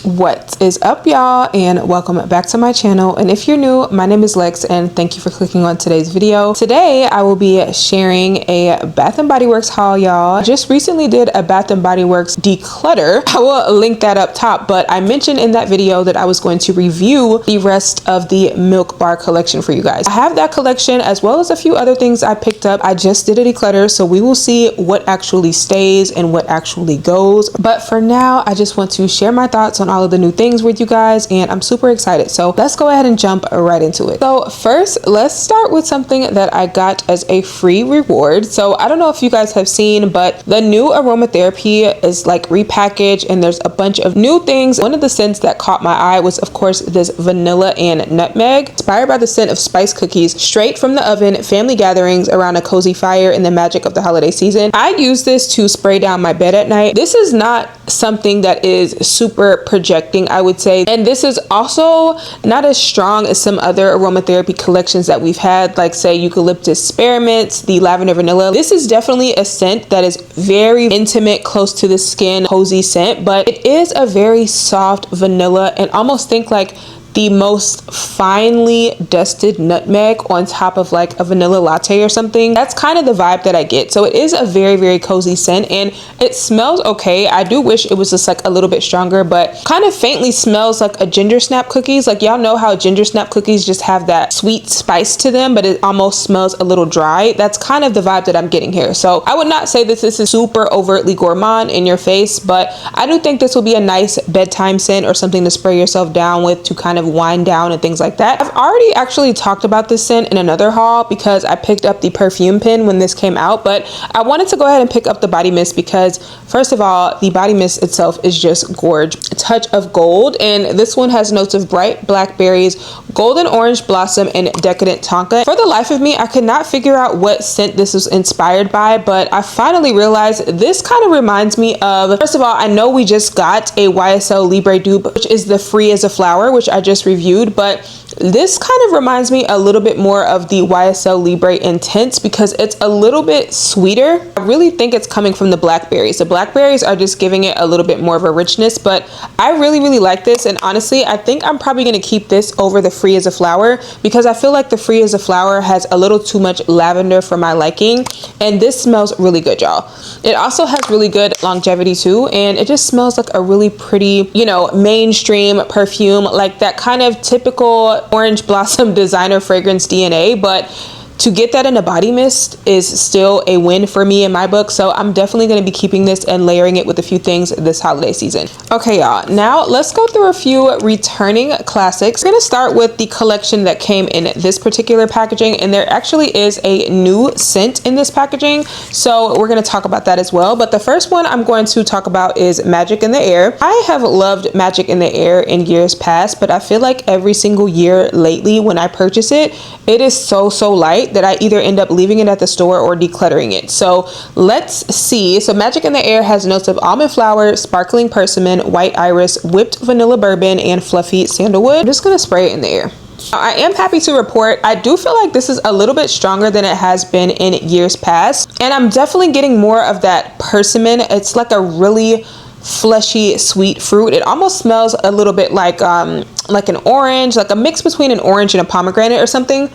What is up, y'all, and welcome back to my channel. And if you're new, my name is Lex and thank you for clicking on today's video. Today I will be sharing a Bath & Body Works haul, y'all. I just recently did a Bath & Body Works declutter. I will link that up top, but I mentioned in that video that I was going to review the rest of the Milk Bar collection for you guys. I have that collection as well as a few other things I picked up. I just did a declutter, so we will see what actually stays and what actually goes. But for now, I just want to share my thoughts on all of the new things with you guys, and I'm super excited. So let's go ahead and jump right into it. So first, let's start with something that I got as a free reward. So I don't know if you guys have seen, but the new Aromatherapy is like repackaged and there's a bunch of new things. One of the scents that caught my eye was, of course, this vanilla and nutmeg, inspired by the scent of spice cookies straight from the oven, family gatherings around a cozy fire, and the magic of the holiday season. I use this to spray down my bed at night. This is not something that is super projecting, I would say, and this is also not as strong as some other aromatherapy collections that we've had, like say eucalyptus spearmint, the lavender vanilla. This is definitely a scent that is very intimate, close to the skin, cozy scent, but it is a very soft vanilla, and almost think like the most finely dusted nutmeg on top of like a vanilla latte or something. That's kind of the vibe that I get. So it is a very, very cozy scent, and it smells okay. I do wish it was just like a little bit stronger, but kind of faintly smells like a ginger snap cookies. Like, y'all know how ginger snap cookies just have that sweet spice to them, but it almost smells a little dry. That's kind of the vibe that I'm getting here. So I would not say that this is super overtly gourmand in your face, but I do think this will be a nice bedtime scent or something to spray yourself down with to kind of wind down and things like that. I've already actually talked about this scent in another haul because I picked up the perfume pen when this came out, but I wanted to go ahead and pick up the body mist because first of all, the body mist itself is just gorgeous. A touch of gold, and this one has notes of bright blackberries, golden orange blossom, and decadent tonka. For the life of me, I could not figure out what scent this was inspired by, but I finally realized this kind of reminds me of, first of all, I know we just got a YSL Libre dupe, which is the Free as a Flower, which I just reviewed, but this kind of reminds me a little bit more of the YSL Libre Intense because it's a little bit sweeter. I really think it's coming from the blackberries. The blackberries are just giving it a little bit more of a richness, but I really like this, and honestly I think I'm probably going to keep this over the Free as a Flower because I feel like the Free as a Flower has a little too much lavender for my liking, and this smells really good, y'all. It also has really good longevity too, and it just smells like a really pretty, you know, mainstream perfume, like that kind of typical orange blossom designer fragrance DNA, but to get that in a body mist is still a win for me in my book. So I'm definitely going to be keeping this and layering it with a few things this holiday season. Okay, y'all, now let's go through a few returning classics. We're going to start with the collection that came in this particular packaging, and there actually is a new scent in this packaging, so we're going to talk about that as well. But the first one I'm going to talk about is Magic in the Air. I have loved Magic in the Air in years past, but I feel like every single year lately when I purchase it, it is so light that I either end up leaving it at the store or decluttering it. So let's see. So Magic in the Air has notes of almond flower, sparkling persimmon, white iris, whipped vanilla bourbon, and fluffy sandalwood. I'm just gonna spray it in the air. I am happy to report I do feel like this is a little bit stronger than it has been in years past, and I'm definitely getting more of that persimmon. It's like a really fleshy sweet fruit. It almost smells a little bit like an orange, like a mix between an orange and a pomegranate or something.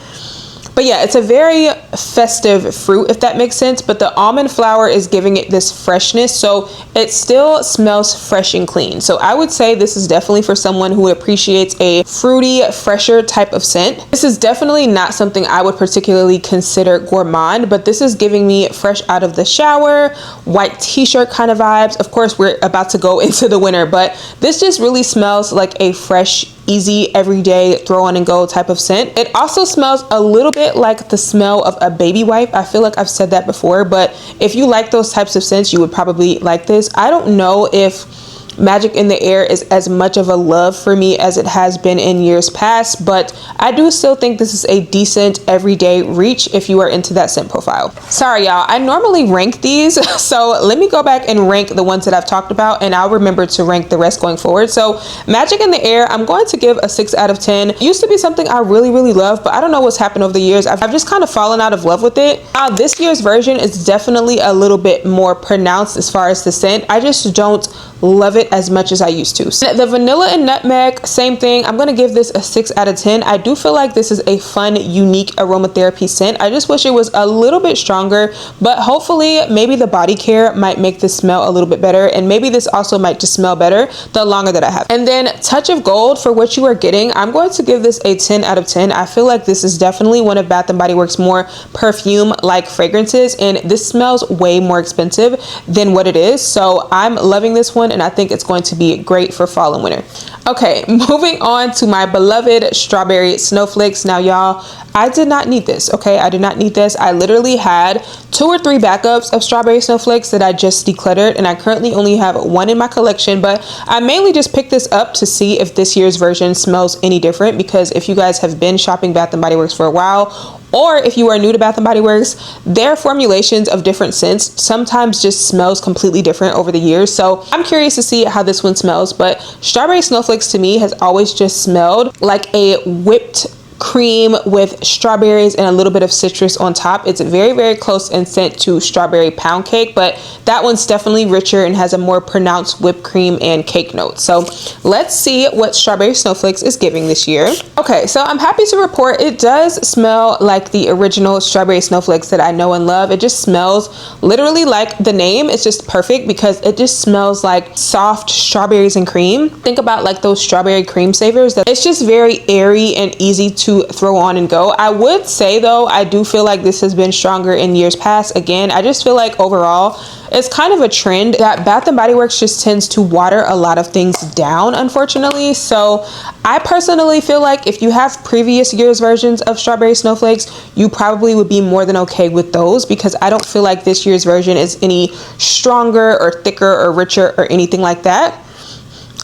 But yeah, it's a very festive fruit, if that makes sense. But the almond flour is giving it this freshness, so it still smells fresh and clean. So I would say this is definitely for someone who appreciates a fruity, fresher type of scent. This is definitely not something I would particularly consider gourmand, but this is giving me fresh out of the shower, white t-shirt kind of vibes. Of course, we're about to go into the winter, but this just really smells like a fresh, easy, everyday throw on and go type of scent. It also smells a little bit like the smell of a baby wipe. I feel like I've said that before, but if you like those types of scents, you would probably like this. I don't know if Magic in the Air is as much of a love for me as it has been in years past, but I do still think this is a decent everyday reach if you are into that scent profile. Sorry y'all, I normally rank these, so let me go back and rank the ones that I've talked about, and I'll remember to rank the rest going forward. So Magic in the Air, I'm going to give a 6 out of 10. It used to be something I really love, but I don't know what's happened over the years. I've just kind of fallen out of love with it. Now this year's version is definitely a little bit more pronounced as far as the scent. I just don't love it it as much as I used to. So the vanilla and nutmeg, same thing. I'm gonna give this a 6 out of 10. I do feel like this is a fun, unique aromatherapy scent. I just wish it was a little bit stronger, but hopefully maybe the body care might make this smell a little bit better, and maybe this also might just smell better the longer that I have. And then Touch of Gold, for what you are getting, I'm going to give this a 10 out of 10. I feel like this is definitely one of Bath & Body Works more perfume-like fragrances, and this smells way more expensive than what it is. So I'm loving this one, and I think it's going to be great for fall and winter. Okay, moving on to my beloved Strawberry Snowflakes. Now, y'all, I did not need this, okay? I did not need this. I literally had 2 or 3 backups of Strawberry Snowflakes that I just decluttered, and I currently only have 1 in my collection, but I mainly just picked this up to see if this year's version smells any different, because if you guys have been shopping Bath & Body Works for a while, or if you are new to Bath & Body Works, their formulations of different scents sometimes just smells completely different over the years. So I'm curious to see how this one smells, but Strawberry Snowflakes to me has always just smelled like a whipped cream with strawberries and a little bit of citrus on top. It's very, very close in scent to strawberry pound cake, but that one's definitely richer and has a more pronounced whipped cream and cake note. So let's see what Strawberry Snowflakes is giving this year. Okay, so I'm happy to report it does smell like the original Strawberry Snowflakes that I know and love. It just smells literally like the name. It's just perfect because it just smells like soft strawberries and cream. Think about like those strawberry cream savers. It's just very airy and easy to throw on and go. I would say though, I do feel like this has been stronger in years past. Again, I just feel like overall it's kind of a trend that Bath & Body Works just tends to water a lot of things down, unfortunately. So I personally feel like if you have previous year's versions of Strawberry Snowflakes, you probably would be more than okay with those, because I don't feel like this year's version is any stronger or thicker or richer or anything like that.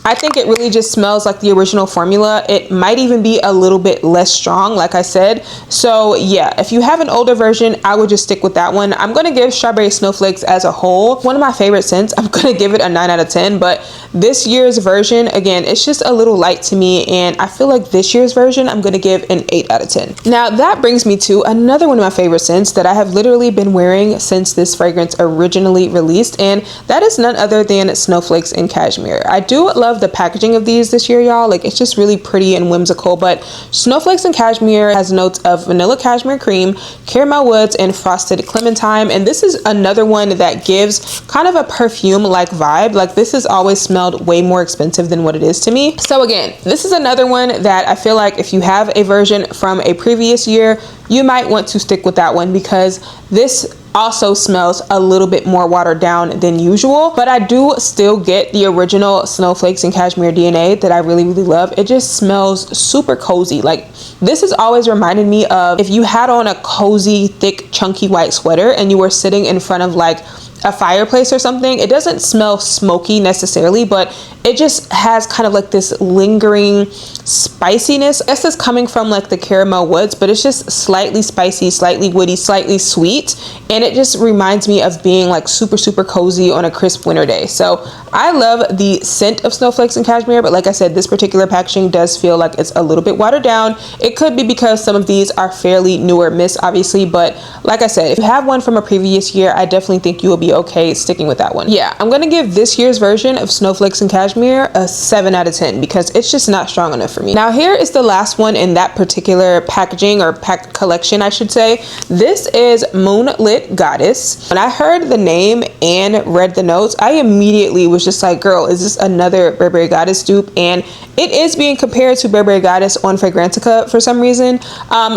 I think it really just smells like the original formula. It might even be a little bit less strong, like I said. So yeah, if you have an older version, I would just stick with that one. I'm going to give Strawberry Snowflakes as a whole one of my favorite scents. I'm going to give it a 9 out of 10, but this year's version, again, it's just a little light to me, and I feel like this year's version, I'm going to give an 8 out of 10. Now that brings me to another one of my favorite scents that I have literally been wearing since this fragrance originally released, and that is none other than Snowflakes and Cashmere. I do love the packaging of these this year, y'all. Like, it's just really pretty and whimsical, but Snowflakes and Cashmere has notes of vanilla cashmere cream, caramel woods, and frosted clementine, and this is another one that gives kind of a perfume like vibe. Like, this has always smelled way more expensive than what it is to me. So again, this is another one that I feel like if you have a version from a previous year, you might want to stick with that one, because this also smells a little bit more watered down than usual, but I do still get the original Snowflakes and Cashmere DNA that I really, really love. It just smells super cozy. Like, this has always reminded me of if you had on a cozy, thick, chunky white sweater and you were sitting in front of like a fireplace or something. It doesn't smell smoky necessarily, but it just has kind of like this lingering spiciness. This is coming from like the caramel woods, but it's just slightly spicy, slightly woody, slightly sweet, and it just reminds me of being like super, super cozy on a crisp winter day. So I love the scent of Snowflakes and Cashmere, but like I said, this particular packaging does feel like it's a little bit watered down. It could be because some of these are fairly newer mists, obviously, but like I said, if you have one from a previous year, I definitely think you will be okay sticking with that one. Yeah, I'm gonna give this year's version of Snowflakes and Cashmere a 7 out of 10 because it's just not strong enough for me. Now here is the last one in that particular packaging, or pack collection I should say. This is Moonlit Goddess. When I heard the name and read the notes, I immediately was just like, girl, is this another Burberry Goddess dupe? And it is being compared to Burberry Goddess on Fragrantica for some reason.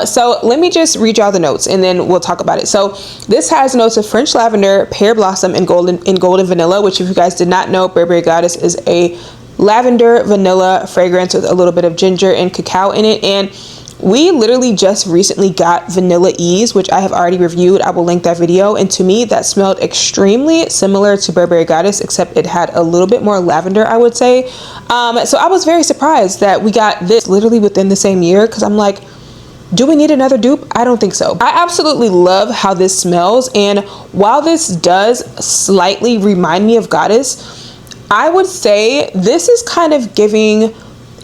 So let me just read y'all the notes and then we'll talk about it. So this has notes of French lavender, pear blossom, and golden vanilla, which if you guys did not know, Burberry Goddess is a lavender vanilla fragrance with a little bit of ginger and cacao in it. And we literally just recently got Vanilla Ease, which I have already reviewed. I will link that video. And to me, that smelled extremely similar to Burberry Goddess, except it had a little bit more lavender, I would say. So I was very surprised that we got this literally within the same year, because I'm like, do we need another dupe? I don't think so. I absolutely love how this smells. And while this does slightly remind me of Goddess, I would say this is kind of giving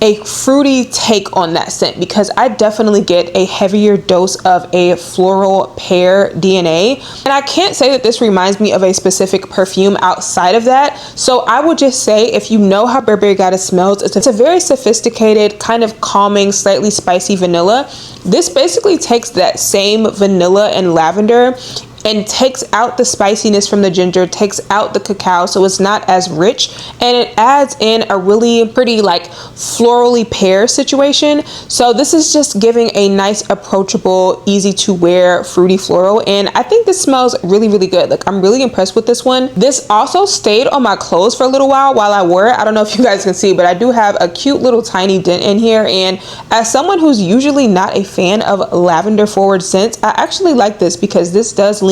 a fruity take on that scent, because I definitely get a heavier dose of a floral pear DNA. And I can't say that this reminds me of a specific perfume outside of that. So I would just say, if you know how Burberry Goddess smells, it's a very sophisticated, kind of calming, slightly spicy vanilla. This basically takes that same vanilla and lavender and takes out the spiciness from the ginger, takes out the cacao, so it's not as rich, and it adds in a really pretty like florally pear situation. So this is just giving a nice, approachable, easy to wear fruity floral, and I think this smells really, really good. Like, I'm really impressed with this one. This also stayed on my clothes for a little while I wore it. I don't know if you guys can see, but I do have a cute little tiny dent in here, and as someone who's usually not a fan of lavender forward scents, I actually like this because this does lean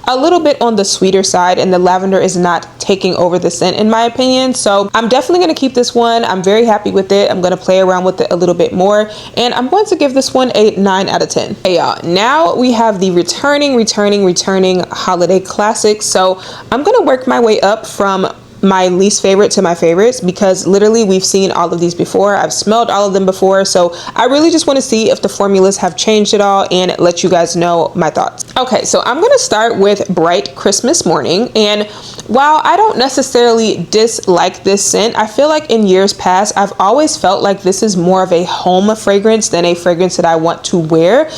a little bit on the sweeter side, and the lavender is not taking over the scent in my opinion. So I'm definitely going to keep this one. I'm very happy with it. I'm going to play around with it a little bit more, and I'm going to give this one a 9 out of 10. Hey y'all, now we have the returning holiday classics. So I'm going to work my way up from my least favorite to my favorites, because literally we've seen all of these before. I've smelled all of them before, so I really just want to see if the formulas have changed at all and let you guys know my thoughts. Okay, so I'm going to start with Bright Christmas Morning, and while I don't necessarily dislike this scent, I feel like in years past I've always felt like this is more of a home fragrance than a fragrance that I want to wear.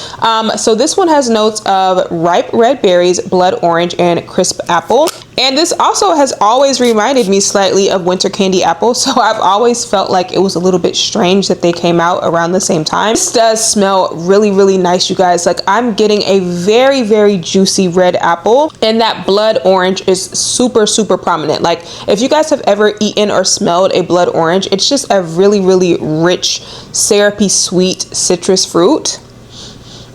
So this one has notes of ripe red berries, blood orange, and crisp apple. And this also has always reminded me slightly of winter candy apple. So I've always felt like it was a little bit strange that they came out around the same time. This does smell really, really nice, you guys. Like, I'm getting a very, very juicy red apple, and that blood orange is super, super prominent. Like, if you guys have ever eaten or smelled a blood orange, it's just a really, really rich, syrupy, sweet citrus fruit.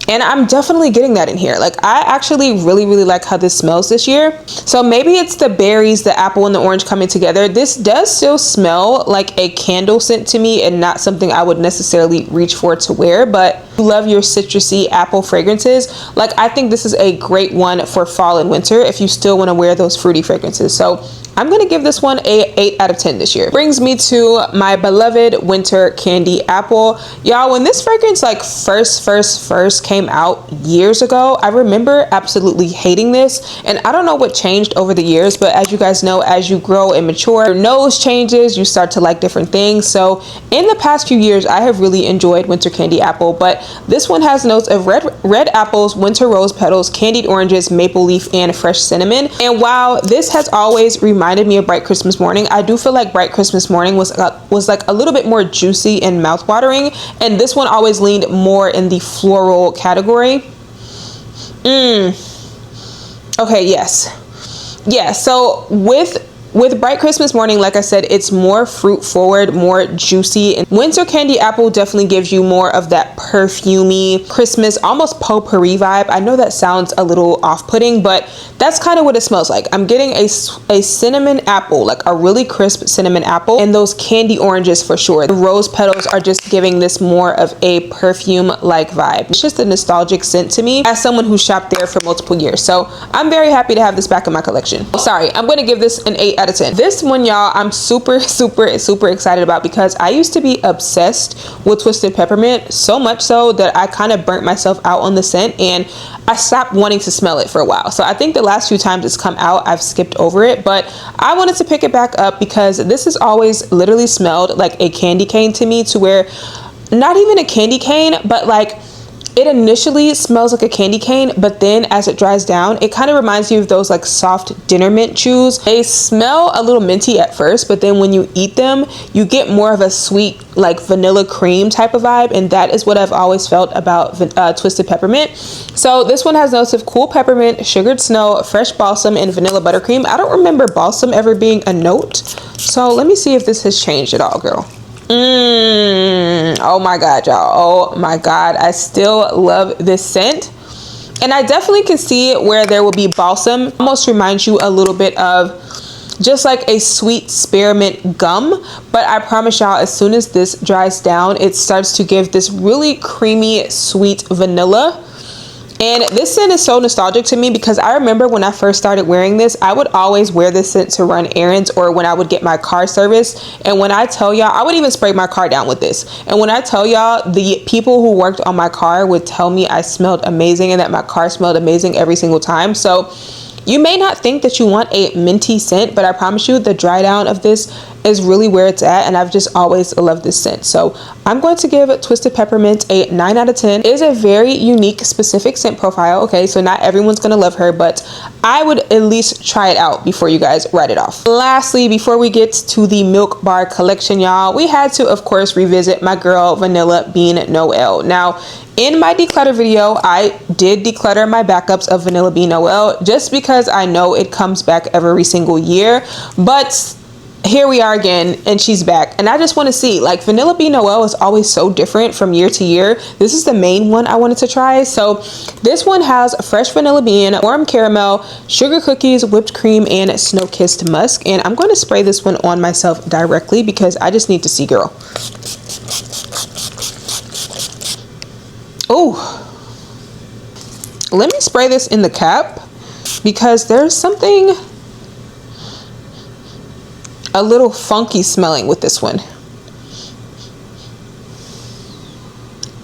And I'm definitely getting that in here. Like, I actually really, really like how this smells this year. So maybe it's the berries, the apple, and the orange coming together. This does still smell like a candle scent to me, and not something I would necessarily reach for to wear. But if you love your citrusy apple fragrances, like, I think this is a great one for fall and winter if you still want to wear those fruity fragrances. So I'm going to give this one a 8 out of 10 this year. Brings me to my beloved winter candy apple. Y'all, when this fragrance like first came out years ago, I remember absolutely hating this, and I don't know what changed over the years, but as you guys know, as you grow and mature, your nose changes, you start to like different things. So in the past few years, I have really enjoyed winter candy apple, but this one has notes of red apples, winter rose petals, candied oranges, maple leaf, and fresh cinnamon. And while this has always reminded me of Bright Christmas Morning, I do feel like Bright Christmas Morning was like a little bit more juicy and mouth-watering, and this one always leaned more in the floral category. Okay, yes. Yeah, so with Bright Christmas Morning, like I said, it's more fruit forward, more juicy, and winter candy apple definitely gives you more of that perfumey Christmas, almost potpourri vibe. I know that sounds a little off-putting, but that's kind of what it smells like. I'm getting a cinnamon apple, like a really crisp cinnamon apple, and those candy oranges for sure. The rose petals are just giving this more of a perfume-like vibe. It's just a nostalgic scent to me as someone who shopped there for multiple years. So I'm very happy to have this back in my collection. Sorry, I'm going to give this an 8 out of 10. This one, y'all, I'm super excited about, because I used to be obsessed with Twisted Peppermint, so much so that I kind of burnt myself out on the scent, and I stopped wanting to smell it for a while. So I think the last few times it's come out, I've skipped over it, but I wanted to pick it back up because this has always literally smelled like a candy cane to me, to where not even a candy cane, but like it initially smells like a candy cane, but then as it dries down, it kind of reminds you of those like soft dinner mint chews. They smell a little minty at first, but then when you eat them, you get more of a sweet, like vanilla cream type of vibe, and that is what I've always felt about Twisted Peppermint. So this one has notes of cool peppermint, sugared snow, fresh balsam, and vanilla buttercream. I don't remember balsam ever being a note, so let me see if this has changed at all, girl. Oh my god, y'all. Oh my god, I still love this scent, and I definitely can see where there will be balsam. Almost reminds you a little bit of just like a sweet spearmint gum, but I promise y'all, as soon as this dries down, it starts to give this really creamy sweet vanilla. And this scent is so nostalgic to me because I remember when I first started wearing this, I would always wear this scent to run errands or when I would get my car serviced. And when I tell y'all, I would even spray my car down with this. And when I tell y'all, the people who worked on my car would tell me I smelled amazing and that my car smelled amazing every single time. So you may not think that you want a minty scent, but I promise you the dry down of this is really where it's at, and I've just always loved this scent. So I'm going to give Twisted Peppermint a 9 out of 10. It is a very unique, specific scent profile. Okay, so not everyone's gonna love her, but I would at least try it out before you guys write it off. Lastly, before we get to the Milk Bar collection, y'all, we had to, of course, revisit my girl Vanilla Bean Noel. Now, in my declutter video, I did declutter my backups of Vanilla Bean Noel just because I know it comes back every single year, but here we are again and she's back, and I just want to see, like, Vanilla Bean Noel is always so different from year to year. This is the main one I wanted to try. So this one has fresh vanilla bean, warm caramel, sugar cookies, whipped cream, and snow-kissed musk, and I'm going to spray this one on myself directly because I just need to see, girl. Oh, let me spray this in the cap because there's something a little funky smelling with this one.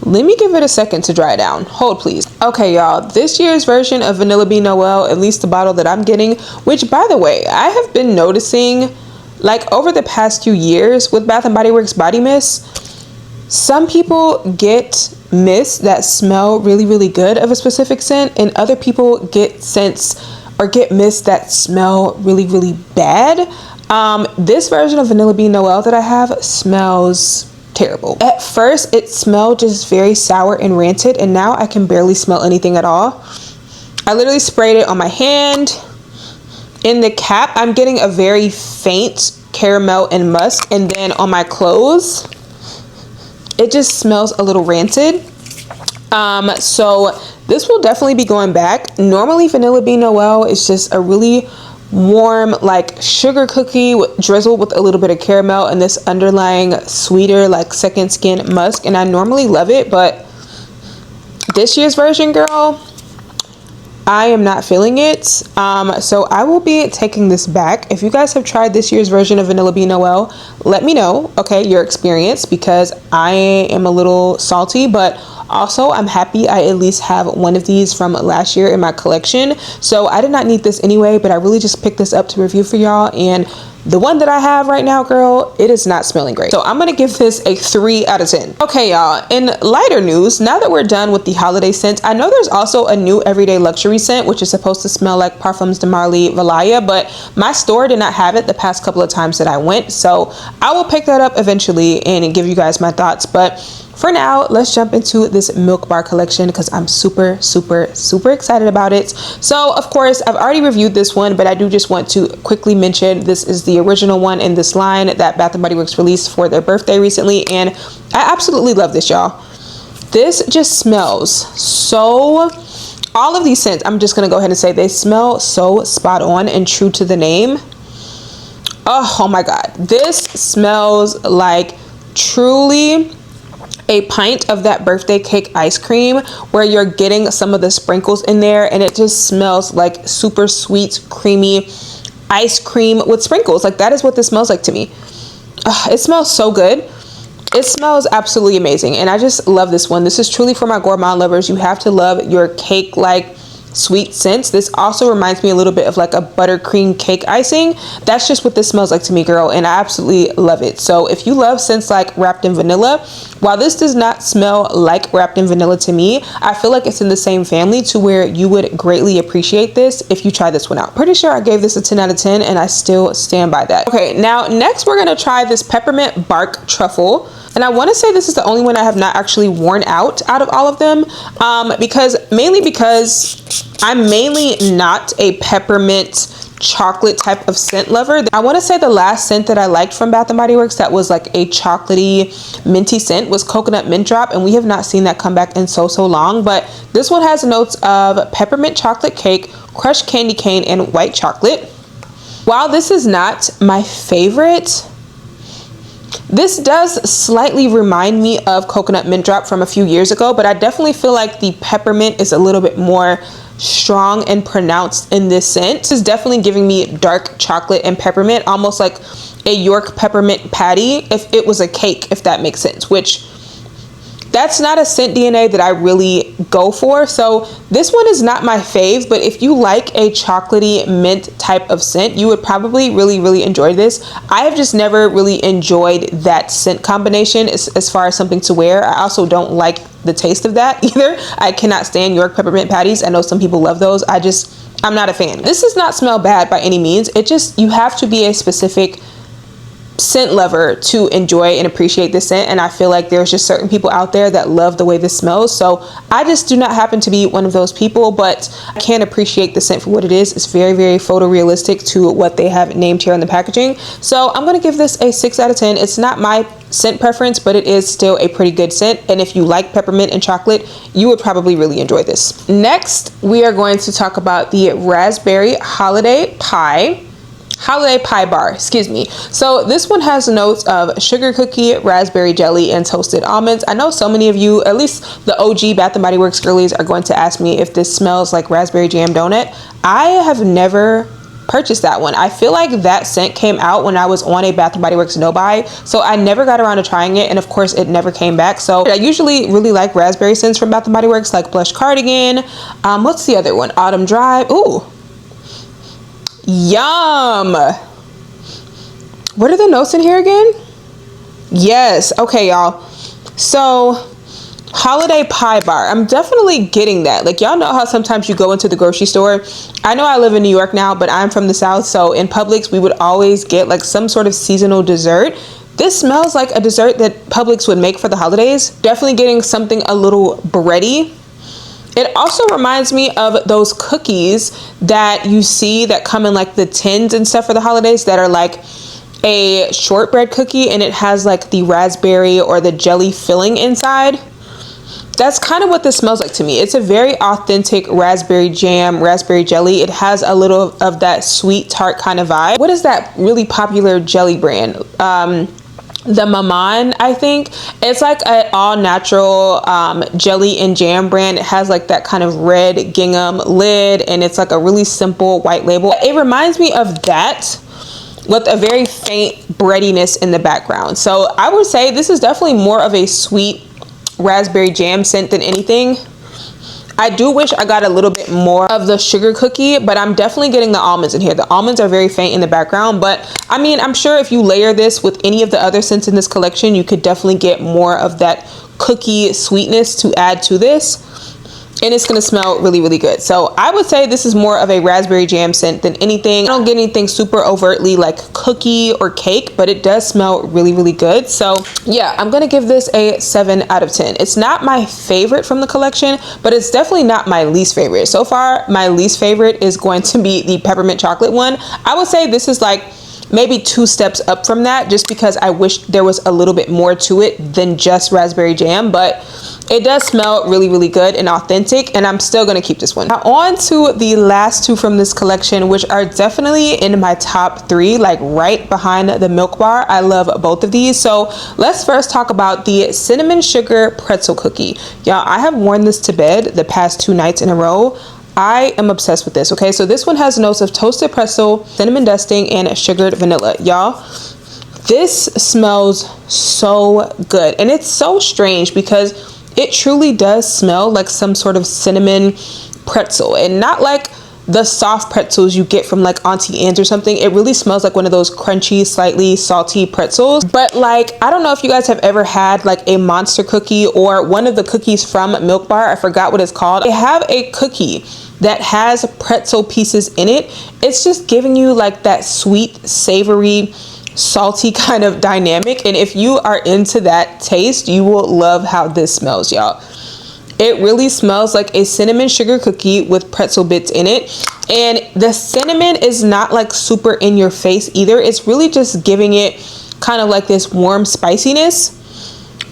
Let me give it a second to dry down. Hold please. Okay, y'all, this year's version of Vanilla Bean Noel, at least the bottle that I'm getting, which by the way, I have been noticing like over the past few years with Bath & Body Works body mist, some people get mists that smell really, really good of a specific scent, and other people get scents or get mists that smell really, really bad. This version of Vanilla Bean Noel that I have smells terrible. At first, it smelled just very sour and rancid, and now I can barely smell anything at all. I literally sprayed it on my hand. In the cap, I'm getting a very faint caramel and musk, and then on my clothes, it just smells a little rancid. So this will definitely be going back. Normally, Vanilla Bean Noel is just a really warm, like, sugar cookie drizzled with a little bit of caramel and this underlying sweeter, like, second skin musk, and I normally love it, but this year's version, girl, I am not feeling it. So I will be taking this back. If you guys have tried this year's version of Vanilla Bean Noel, let me know, okay, your experience, because I am a little salty, but also I'm happy I at least have one of these from last year in my collection. So I did not need this anyway, but I really just picked this up to review for y'all, and the one that I have right now, girl, it is not smelling great. So I'm gonna give this a 3 out of 10. Okay, y'all, in lighter news, now that we're done with the holiday scents, I know there's also a new everyday luxury scent, which is supposed to smell like Parfums de Marly Valaya, but my store did not have it the past couple of times that I went. So I will pick that up eventually and give you guys my thoughts. But for now, let's jump into this Milk Bar collection because I'm super, super, super excited about it. So, of course, I've already reviewed this one, but I do just want to quickly mention this is the original one in this line that Bath & Body Works released for their birthday recently, and I absolutely love this, y'all. This just smells so... all of these scents, I'm just going to go ahead and say they smell so spot on and true to the name. Oh my God. This smells like truly a pint of that birthday cake ice cream where you're getting some of the sprinkles in there, and it just smells like super sweet, creamy ice cream with sprinkles. Like, that is what this smells like to me. It smells so good. It smells absolutely amazing, and I just love this one. This is truly for my gourmand lovers. You have to love your cake like sweet scents. This also reminds me a little bit of like a buttercream cake icing. That's just what this smells like to me, girl, and I absolutely love it. So if you love scents like wrapped in vanilla, while this does not smell like wrapped in vanilla to me, I feel like it's in the same family to where you would greatly appreciate this if you try this one out. Pretty sure I gave this a 10 out of 10, and I still stand by that. Okay, now next we're gonna try this Peppermint Bark Truffle. And I want to say this is the only one I have not actually worn out of all of them, because I'm mainly not a peppermint chocolate type of scent lover. I want to say the last scent that I liked from Bath & Body Works that was like a chocolatey minty scent was Coconut Mint Drop, and we have not seen that come back in so long. But this one has notes of peppermint chocolate cake, crushed candy cane, and white chocolate. While this is not my favorite This does slightly remind me of Coconut Mint Drop from a few years ago, but I definitely feel like the peppermint is a little bit more strong and pronounced in this scent. This is definitely giving me dark chocolate and peppermint, almost like a York peppermint patty if it was a cake, if that makes sense, which that's not a scent DNA that I really go for. So this one is not my fave, but if you like a chocolatey mint type of scent, you would probably really enjoy this. I have just never really enjoyed that scent combination as far as something to wear. I also don't like the taste of that either. I cannot stand York peppermint patties. I know some people love those. I'm not a fan. This does not smell bad by any means. It just, you have to be a specific scent lover to enjoy and appreciate this scent, and I feel like there's just certain people out there that love the way this smells. So I just do not happen to be one of those people, but I can appreciate the scent for what it is. It's very photorealistic to what they have named here on the packaging. So I'm going to give this a 6 out of 10. It's not my scent preference, but it is still a pretty good scent, and if you like peppermint and chocolate, you would probably really enjoy this. Next, we are going to talk about the Raspberry Holiday Pie Bar, excuse me. So this one has notes of sugar cookie, raspberry jelly, and toasted almonds. I know so many of you, at least the OG Bath & Body Works girlies, are going to ask me if this smells like raspberry jam donut. I have never purchased that one. I feel like that scent came out when I was on a Bath & Body Works no buy, so I never got around to trying it, and of course it never came back. So I usually really like raspberry scents from Bath & Body Works, like Blush Cardigan. What's the other one? Autumn Drive. Ooh, yum. What are the notes in here again? Yes. Okay, y'all. So Holiday Pie Bar, I'm definitely getting that. Like, y'all know how sometimes you go into the grocery store. I know I live in New York now, but I'm from the South, so in Publix we would always get like some sort of seasonal dessert. This smells like a dessert that Publix would make for the holidays. Definitely getting something a little bready. It also reminds me of those cookies that you see that come in like the tins and stuff for the holidays, that are like a shortbread cookie and it has like the raspberry or the jelly filling inside. That's kind of what this smells like to me. It's a very authentic raspberry jam, raspberry jelly. It has a little of that sweet tart kind of vibe. What is that really popular jelly brand? The Maman, I think. It's like an all natural jelly and jam brand. It has like that kind of red gingham lid, and it's like a really simple white label. It reminds me of that with a very faint breadiness in the background. So I would say this is definitely more of a sweet raspberry jam scent than anything. I do wish I got a little bit more of the sugar cookie, but I'm definitely getting the almonds in here. The almonds are very faint in the background, but I mean, I'm sure if you layer this with any of the other scents in this collection, you could definitely get more of that cookie sweetness to add to this, and it's going to smell really good. So I would say this is more of a raspberry jam scent than anything. I don't get anything super overtly like cookie or cake, but it does smell really good. So yeah, I'm going to give this a 7 out of 10. It's not my favorite from the collection, but it's definitely not my least favorite. So far, my least favorite is going to be the peppermint chocolate one. I would say this is like maybe 2 steps up from that, just because I wish there was a little bit more to it than just raspberry jam, but it does smell really good and authentic, and I'm still going to keep this one. Now on to the last 2 from this collection, which are definitely in my top 3, like right behind the Milk Bar. I love both of these. So let's first talk about the cinnamon sugar pretzel cookie. Y'all, I have worn this to bed the past 2 nights in a row. I am obsessed with this. Okay, so this one has notes of toasted pretzel, cinnamon dusting, and sugared vanilla. Y'all, this smells so good, and it's so strange because it truly does smell like some sort of cinnamon pretzel, and not like the soft pretzels you get from like Auntie Anne's or something. It really smells like one of those crunchy, slightly salty pretzels. But like, I don't know if you guys have ever had like a monster cookie or one of the cookies from Milk Bar. I forgot what it's called. They have a cookie that has pretzel pieces in it. It's just giving you like that sweet, savory, salty kind of dynamic, and if you are into that taste, you will love how this smells, y'all. It really smells like a cinnamon sugar cookie with pretzel bits in it, and the cinnamon is not like super in your face either. It's really just giving it kind of like this warm spiciness.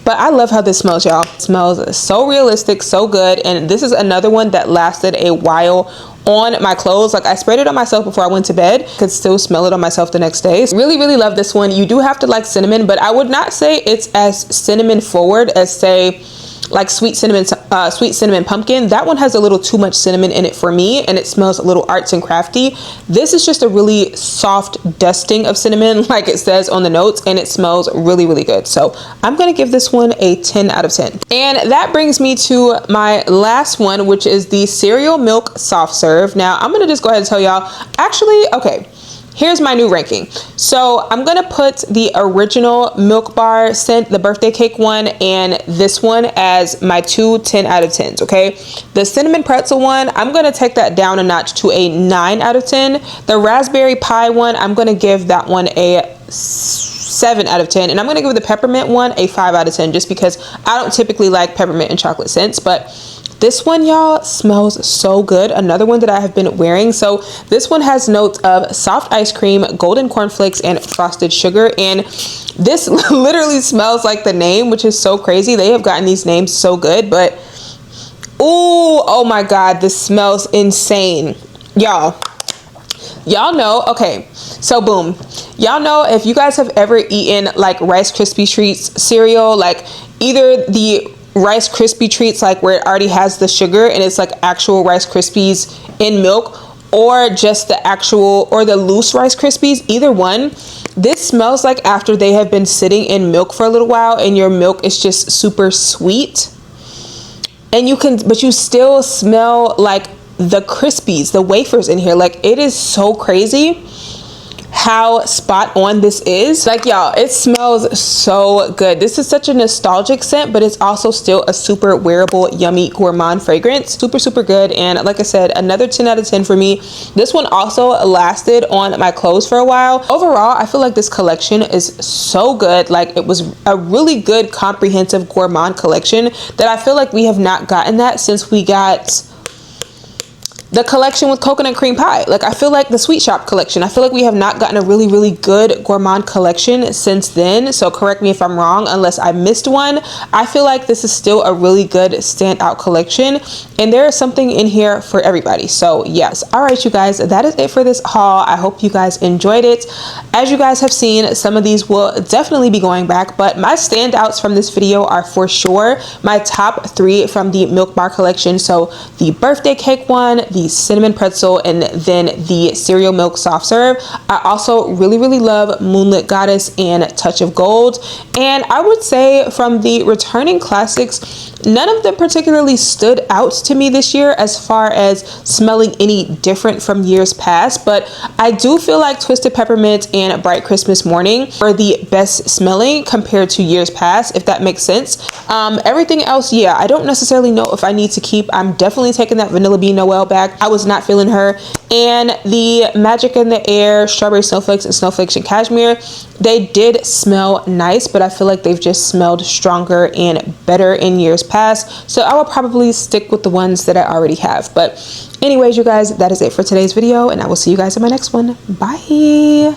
But I love how this smells, y'all. It smells so realistic, so good, and this is another one that lasted a while on my clothes. Like I sprayed it on myself before I went to bed, could still smell it on myself the next day. Really, really love this one. You do have to like cinnamon, but I would not say it's as cinnamon forward as say like sweet cinnamon pumpkin. That one has a little too much cinnamon in it for me, and it smells a little arts and crafty. This is just a really soft dusting of cinnamon like it says on the notes, and it smells really, really good. So I'm gonna give this one a 10 out of 10. And that brings me to my last one, which is the cereal milk soft serve. Now I'm gonna just go ahead and tell y'all, actually, okay, here's my new ranking. So I'm gonna put the original Milk Bar scent, the birthday cake one, and this one as my two 10 out of 10s, okay? The cinnamon pretzel one, I'm gonna take that down a notch to a 9 out of 10. The raspberry pie one, I'm gonna give that one a 7 out of 10. And I'm gonna give the peppermint one a 5 out of 10 just because I don't typically like peppermint and chocolate scents, but this one, y'all, smells so good. Another one that I have been wearing. So this one has notes of soft ice cream, golden cornflakes, and frosted sugar. And this literally smells like the name, which is so crazy. They have gotten these names so good, but ooh, oh my God, this smells insane. Y'all know, okay, so boom. Y'all know if you guys have ever eaten like Rice Krispie Treats cereal, like either the Rice Krispie Treats like where it already has the sugar and it's like actual Rice Krispies in milk, or just the actual or the loose Rice Krispies, either one. This smells like after they have been sitting in milk for a little while and your milk is just super sweet, and but you still smell like the Krispies, the wafers in here. Like it is so crazy how spot on this is. Like y'all, it smells so good. This is such a nostalgic scent, but it's also still a super wearable, yummy gourmand fragrance. Super, super good. And like I said, another 10 out of 10 for me. This one also lasted on my clothes for a while. Overall, I feel like this collection is so good. Like it was a really good comprehensive gourmand collection that I feel like we have not gotten that since we got the collection with coconut cream pie. Like I feel like the Sweet Shop collection, I feel like we have not gotten a really, really good gourmand collection since then. So correct me if I'm wrong, unless I missed one. I feel like this is still a really good standout collection, and there is something in here for everybody. So yes. All right, you guys, that is it for this haul. I hope you guys enjoyed it. As you guys have seen, some of these will definitely be going back, but my standouts from this video are for sure my top 3 from the Milk Bar collection. So the birthday cake one, the cinnamon pretzel, and then the cereal milk soft serve. I also really, really love Moonlit Goddess and Touch of Gold. And I would say from the returning classics, none of them particularly stood out to me this year as far as smelling any different from years past, but I do feel like Twisted Peppermint and Bright Christmas Morning are the best smelling compared to years past, if that makes sense. Everything else, yeah, I don't necessarily know if I need to keep. I'm definitely taking that Vanilla Bean Noel back. I was not feeling her. And the Magic in the Air, Strawberry Snowflakes, and Snowflakes and Cashmere, they did smell nice, but I feel like they've just smelled stronger and better in years past. So I will probably stick with the ones that I already have. But anyways, you guys, that is it for today's video, and I will see you guys in my next one. Bye.